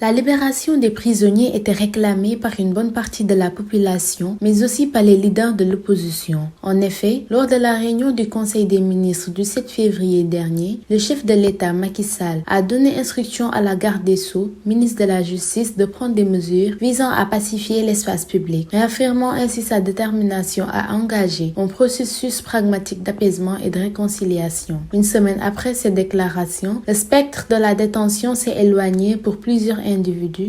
La libération des prisonniers était réclamée par une bonne partie de la population, mais aussi par les leaders de l'opposition. En effet, lors de la réunion du Conseil des ministres du 7 février dernier, le chef de l'État, Macky Sall, a donné instruction à la garde des Sceaux, ministre de la Justice, de prendre des mesures visant à pacifier l'espace public, réaffirmant ainsi sa détermination à engager un processus pragmatique d'apaisement et de réconciliation. Une semaine après ces déclarations, le spectre de la détention s'est éloigné pour plusieurs individus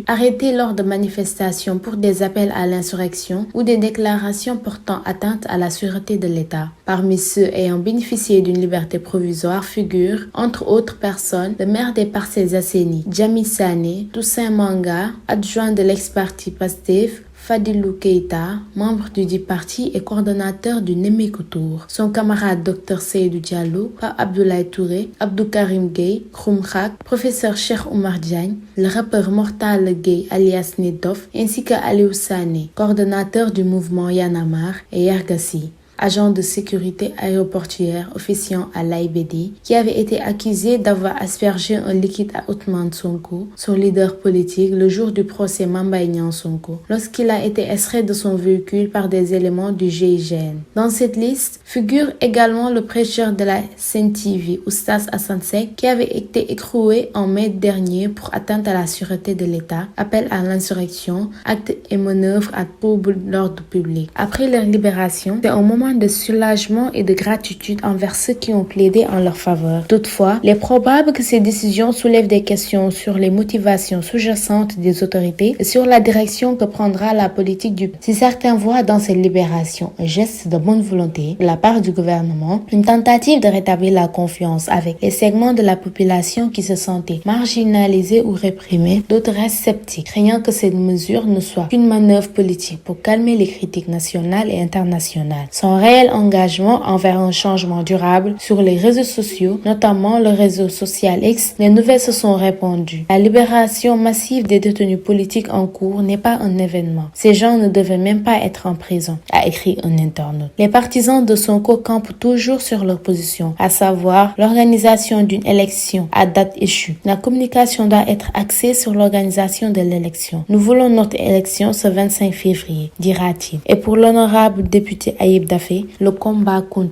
arrêtés lors de manifestations pour des appels à l'insurrection ou des déclarations portant atteinte à la sûreté de l'État. Parmi ceux ayant bénéficié d'une liberté provisoire figurent, entre autres personnes, le maire des Parcelles Assainies, Djamy Sané, Toussaint Manga, adjoint de l'ex-parti Pastef, Fadilou Keïta, membre du dit parti et coordonnateur du Nemmekou Tour. Son camarade Dr Seydou Diallo, Pape Abdoulaye Touré, Abdou Karim Gueye, Khoum Khak, professeur Cheikh Oumar Diagne, le rappeur Mortal Gueye alias Nidof, ainsi que Aliou Sané, coordonnateur du mouvement Y'en a marre, et Yargassi, agent de sécurité aéroportuaire officiant à l'AIBD, qui avait été accusé d'avoir aspergé un liquide à Ousmane Sonko, son leader politique, le jour du procès Mame Mbaye Niang Sonko, lorsqu'il a été extrait de son véhicule par des éléments du GIGN. Dans cette liste figure également le prêcheur de la Sen TV, Oustaz Assane Seck, qui avait été écroué en mai dernier pour atteinte à la sûreté de l'État, appel à l'insurrection, actes et manœuvres à trouble l'ordre public. Après leur libération, c'est un moment de soulagement et de gratitude envers ceux qui ont plaidé en leur faveur. Toutefois, il est probable que ces décisions soulèvent des questions sur les motivations sous-jacentes des autorités et sur la direction que prendra la politique du pays. Si certains voient dans cette libération un geste de bonne volonté de la part du gouvernement, une tentative de rétablir la confiance avec les segments de la population qui se sentaient marginalisés ou réprimés, d'autres restent sceptiques, craignant que cette mesure ne soit qu'une manœuvre politique pour calmer les critiques nationales et internationales. Son réel engagement envers un changement durable sur les réseaux sociaux, notamment le réseau social X, les nouvelles se sont répandues. La libération massive des détenus politiques en cours n'est pas un événement. Ces gens ne devaient même pas être en prison, a écrit un internaute. Les partisans de Sonko campent toujours sur leur position, à savoir l'organisation d'une élection à date échue. La communication doit être axée sur l'organisation de l'élection. Nous voulons notre élection ce 25 février, dira-t-il. Et pour l'honorable député Ayib Daffé, le combat continue.